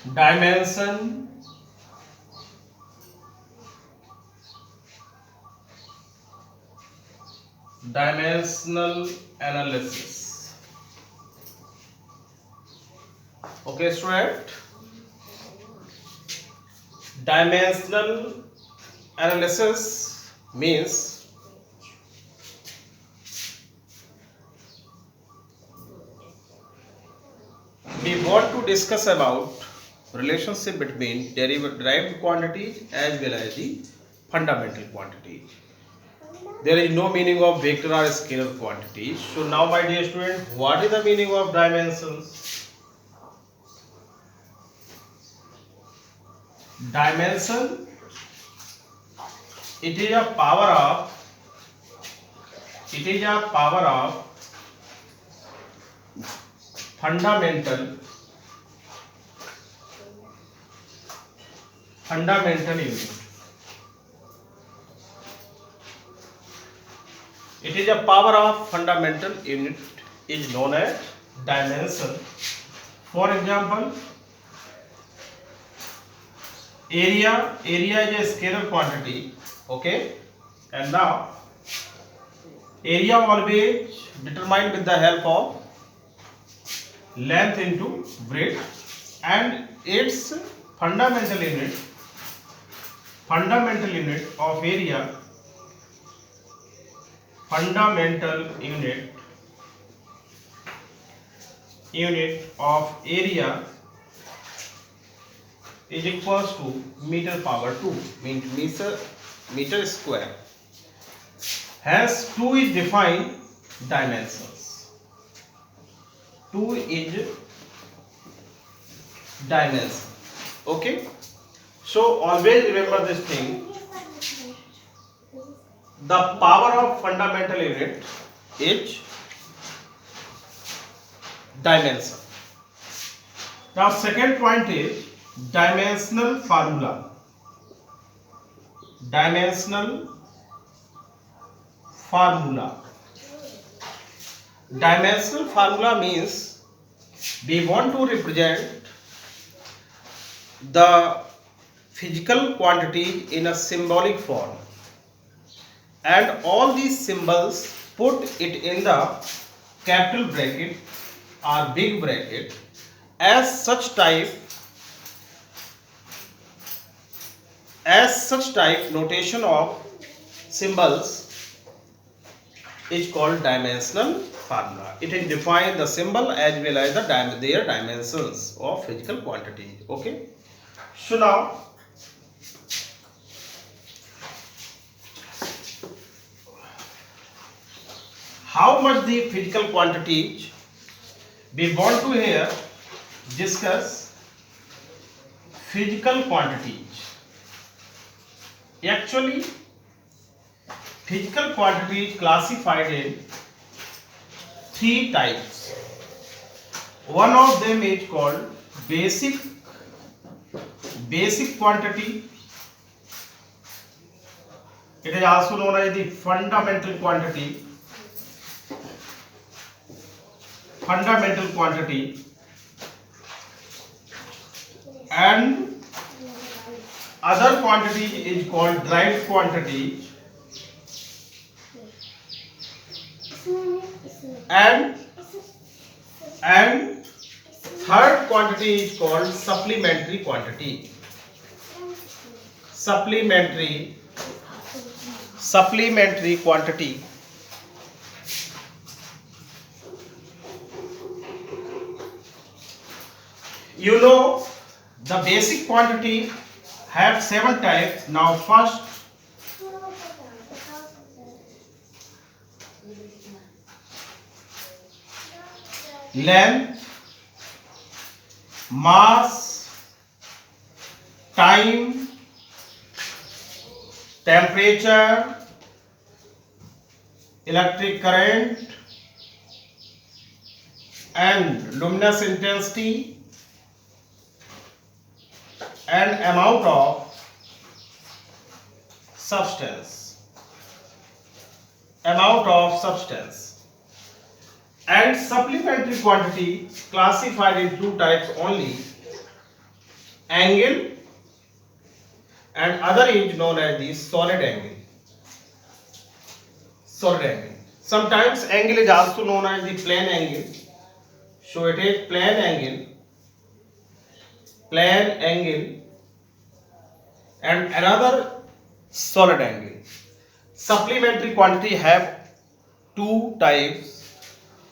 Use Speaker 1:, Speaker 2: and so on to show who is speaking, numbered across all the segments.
Speaker 1: dimension, dimensional analysis. Okay, student. Dimensional analysis means we want to discuss about relationship between derived quantities as well as the fundamental quantities. There is no meaning of vector or scalar quantities. So now, my dear student, what is the meaning of dimensions? Dimension, it is a power of fundamental unit. It is a power of fundamental unit is known as dimension. For example, area is a scalar quantity. Okay, and now area always determined with the help of length into breadth, and its fundamental unit of area, fundamental unit of area is equals to meter power 2, meter square. Hence 2 is defined dimensions. 2 is dimension. Okay, so always remember this thing. The power of fundamental unit is dimension. Now second point is dimensional formula. Dimensional formula means we want to represent the physical quantity in a symbolic form, and all these symbols put it in the capital bracket or big bracket. As such type notation of symbols is called dimensional formula. It is define the symbol as well as their dimensions of physical quantity. Okay, so now how much the physical quantities we want to here discuss. Physical quantities, actually physical quantities classified in three types. One of them is called basic quantity. It is also known as the fundamental quantity. And other quantity is called derived quantity, and third quantity is called supplementary quantity. Supplementary quantity. You know, the basic quantity have 7 types. Now first, length, mass, time, temperature, electric current, and luminous intensity, and amount of substance. And supplementary quantity classified in 2 types only. angle, and other is known as the solid angle. Solid angle. Sometimes angle is also known as the plane angle. So it is plane angle, and another solid angle. Supplementary quantity have two types,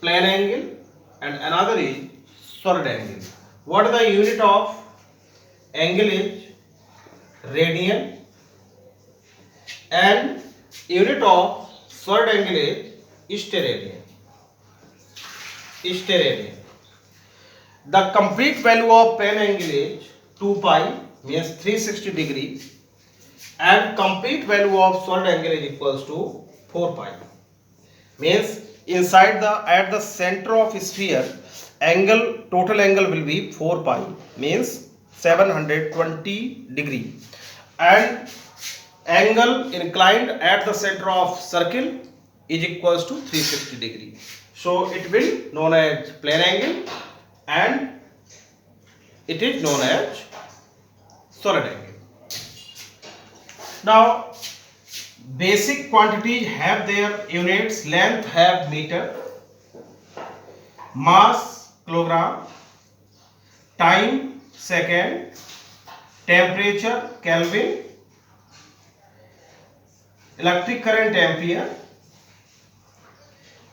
Speaker 1: plane angle and another is solid angle. What is the unit of angle is radian, and unit of solid angle is steradian. The complete value of plane angle is 2 pi, means 360 degree, and complete value of solid angle is equals to 4 pi. Means inside at the center of sphere, total angle will be 4 pi, means 720 degree, and angle inclined at the center of circle is equals to 360 degree. So it will known as plane angle and it is known as solid angle. Now basic quantities have their units. Length have meter, mass kilogram, time second, temperature Kelvin, electric current ampere,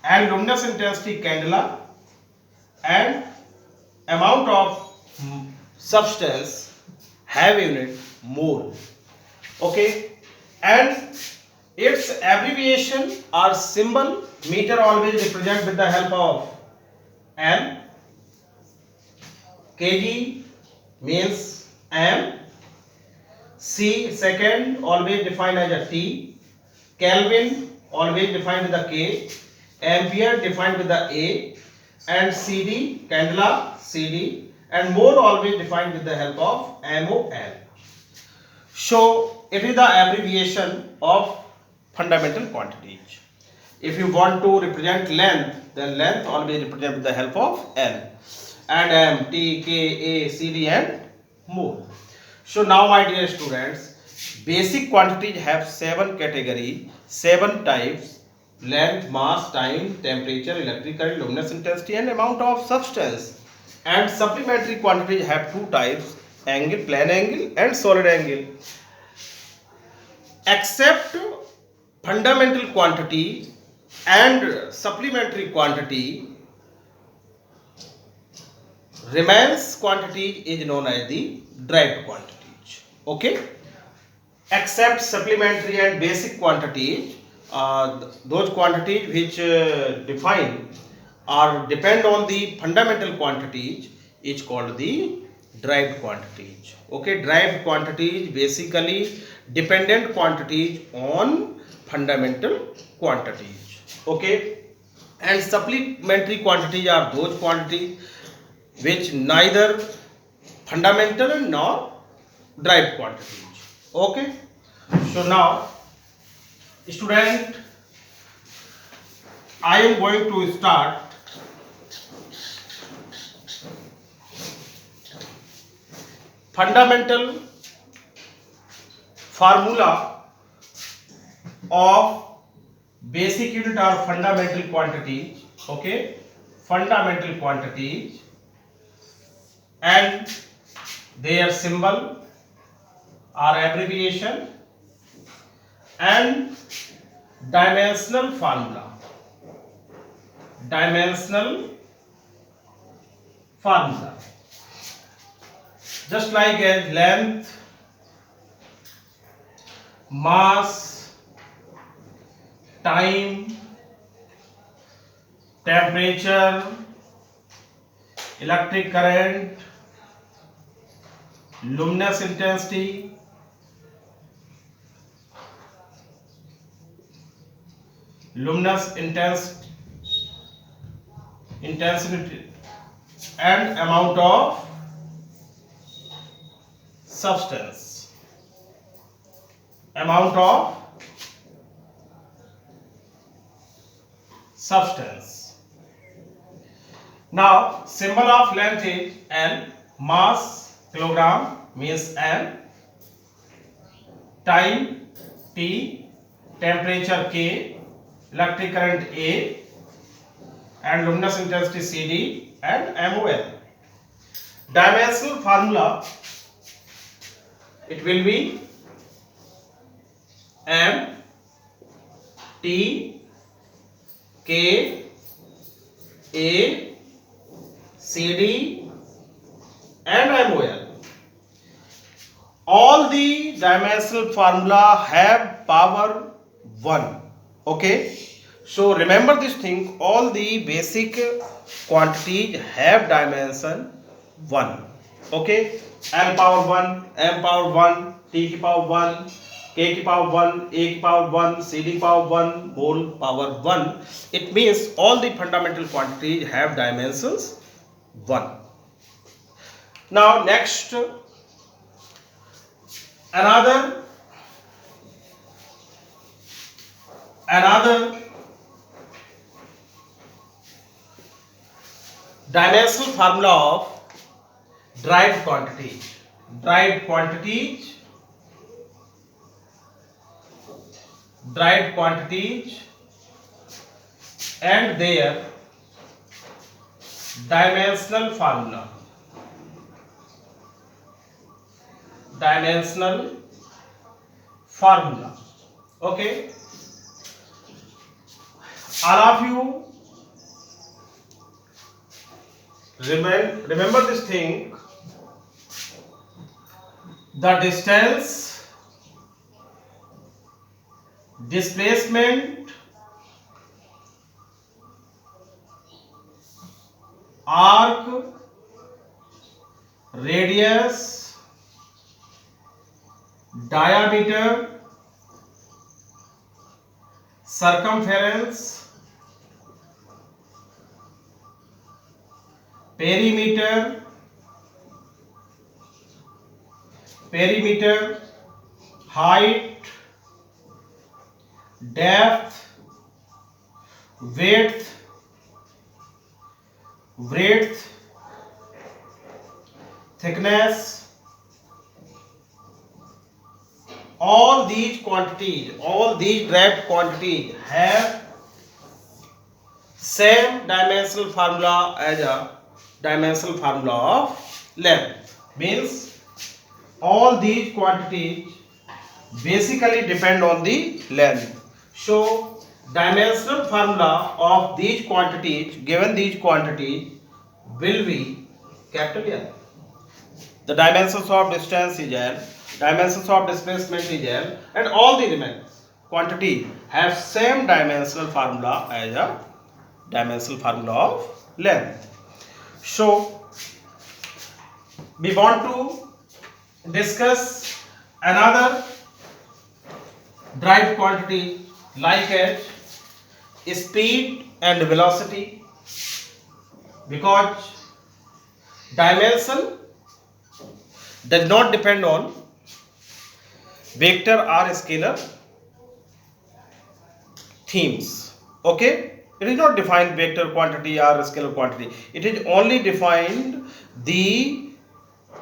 Speaker 1: and luminous intensity candela, and amount of substance have unit mole. Okay, and its abbreviation or symbol, meter always represent with the help of M, kg means M, C second always defined as a T, Kelvin always defined with the K, ampere defined with the A, and CD candela CD, and mole always defined with the help of MOL. So it is the abbreviation of fundamental quantities. If you want to represent length, then length always represent with the help of L, and M, T, K, A, CD, and mole. So now my dear students, basic quantities have 7 categories, 7 types: length, mass, time, temperature, electric current, luminous intensity, and amount of substance. And supplementary quantities have 2 types: angle, plane angle, and solid angle. Except fundamental quantity and supplementary quantity, remains quantity is known as the derived quantities. Okay, except supplementary and basic quantities, those quantities which define or depend on the fundamental quantities is called the derived quantities. Okay, derived quantities basically dependent quantities on fundamental quantities. Okay, and supplementary quantities are those quantities which neither fundamental nor derived quantities. Okay, so now student, I am going to start fundamental formula of basic unit or fundamental quantities. Okay, fundamental quantities and their symbol or abbreviation, and dimensional formula. Just like as length, mass, time, temperature, electric current, luminous intensity, intensity, and amount of substance. Now symbol of length is L, mass kilogram, means m, time t, temperature K, electric current A, and luminous intensity CD and MOL. Dimensional formula, it will be M, T, K, A, CD and MOL. All the dimensional formula have power 1. Okay, so remember this thing, all the basic quantities have dimension 1. Okay, m power 1, m power 1, t की power 1, k की power 1, a की power 1, c की power 1, whole power 1. It means all the fundamental quantities have dimensions 1. Now next, another dimensional formula of derived quantities. Derived quantities and their dimensional formula. Okay, all of you remember this thing, the distance, displacement, arc, radius, diameter, circumference, perimeter, height, depth, width, thickness. All these quantities, all these derived quantities have same dimensional formula as a dimensional formula of length. Means all these quantities basically depend on the length. So dimensional formula of these quantities, given these quantities, will be capital L. The dimensions of distance is L, dimensions of displacement is L, and all the remaining quantity have same dimensional formula as a dimensional formula of length. So we want to discuss another derived quantity like as speed and velocity, because dimension does not depend on vector or scalar themes. Okay, it is not defined vector quantity or scalar quantity. It is only defined the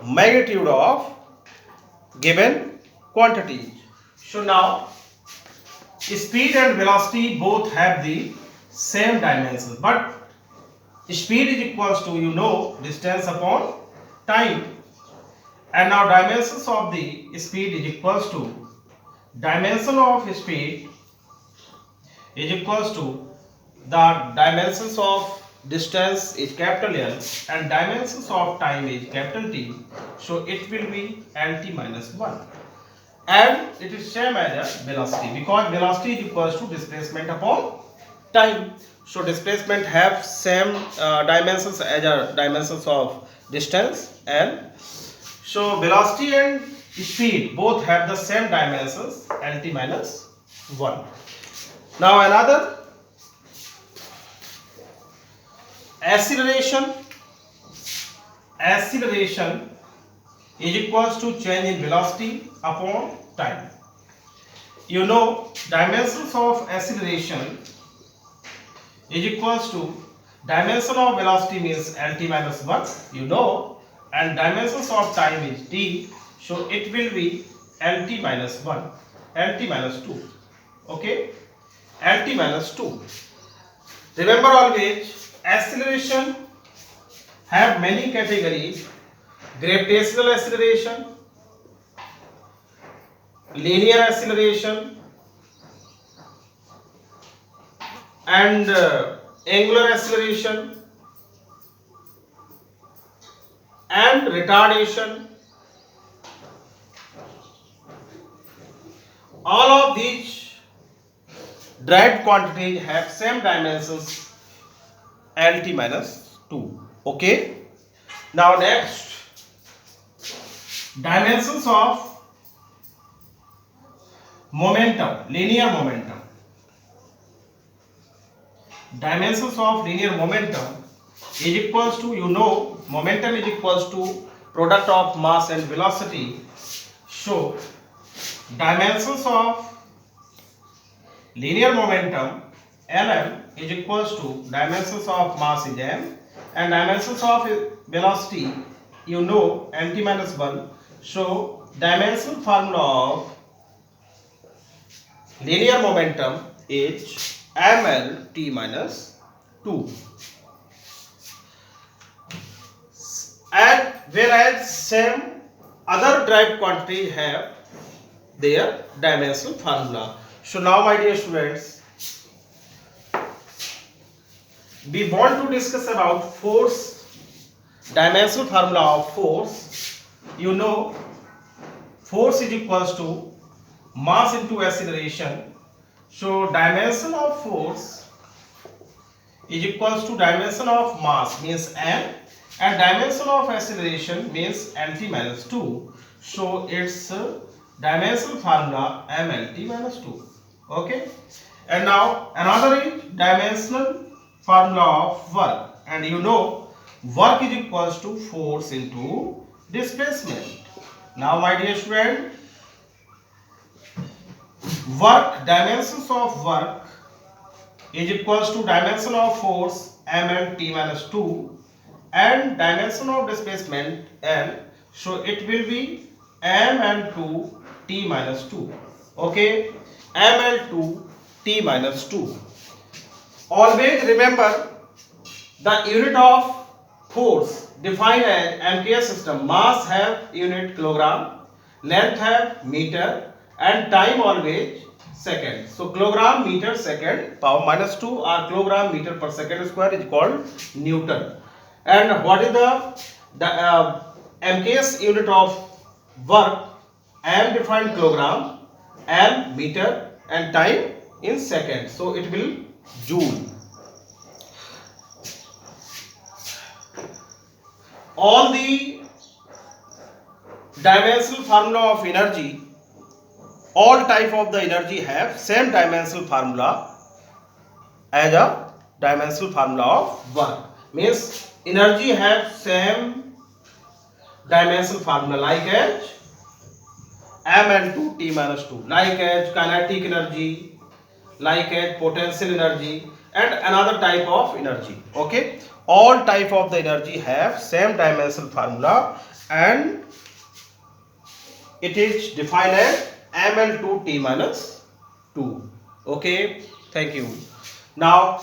Speaker 1: magnitude of given quantities. So now speed and velocity both have the same dimension, but speed is equals to distance upon time, and now dimensions of the speed is equals to dimension of speed is equals to the dimensions of distance is capital L and dimensions of time is capital T. So it will be LT minus 1, and it is same as a velocity, because velocity is equals to displacement upon time. So displacement have same dimensions as a dimensions of distance, and so velocity and speed both have the same dimensions, LT minus 1. Now another, acceleration is equals to change in velocity upon time. Dimensions of acceleration is equals to dimension of velocity means LT minus 1. and dimensions of time is t, so it will be lt minus 1, lt minus 2. Okay, lt minus 2. Remember always, acceleration have many categories: gravitational acceleration, linear acceleration, and angular acceleration, and retardation. All of these derived quantities have same dimensions, lt minus 2. Okay. Now next, dimensions of momentum, linear momentum. Dimensions of linear momentum is equals to, you know, momentum is equals to product of mass and velocity. So dimensions of linear momentum Lm is equals to dimensions of mass is m, and dimensions of velocity, you know, nt minus 1. So dimensional formula of linear momentum is mlt minus 2. And whereas same other derived quantities have their dimensional formula. So now, my dear students, we want to discuss about force, dimensional formula of force. You know, force is equals to mass into acceleration. So dimension of force is equals to dimension of mass, means m, and dimension of acceleration means lt minus 2. So its dimensional formula mlt minus 2. Okay. And now another is dimensional formula of work, and you know, work is equals to force into displacement. Now, my dear student, work, dimensions of work is equals to dimension of force mlt minus 2 and dimension of displacement n. So it will be ml2 t minus 2. Okay, ml2 t minus 2. Always remember, the unit of force defined as MKS system. Mass have unit kilogram, length have meter, and time always second. So kilogram, meter, second, power minus 2 or kilogram meter per second square is called Newton. And what is the MKS unit of work? M defined kilogram, M meter, and time in second. So it will joule. All the dimensional formula of energy, all type of the energy have same dimensional formula as a dimensional formula of work. Means energy have same dimensional formula, like as ml2 t minus 2, like as kinetic energy, like as potential energy, and another type of energy. Okay, all type of the energy have same dimensional formula, and it is defined as ml2 t minus 2. Okay, thank you. Now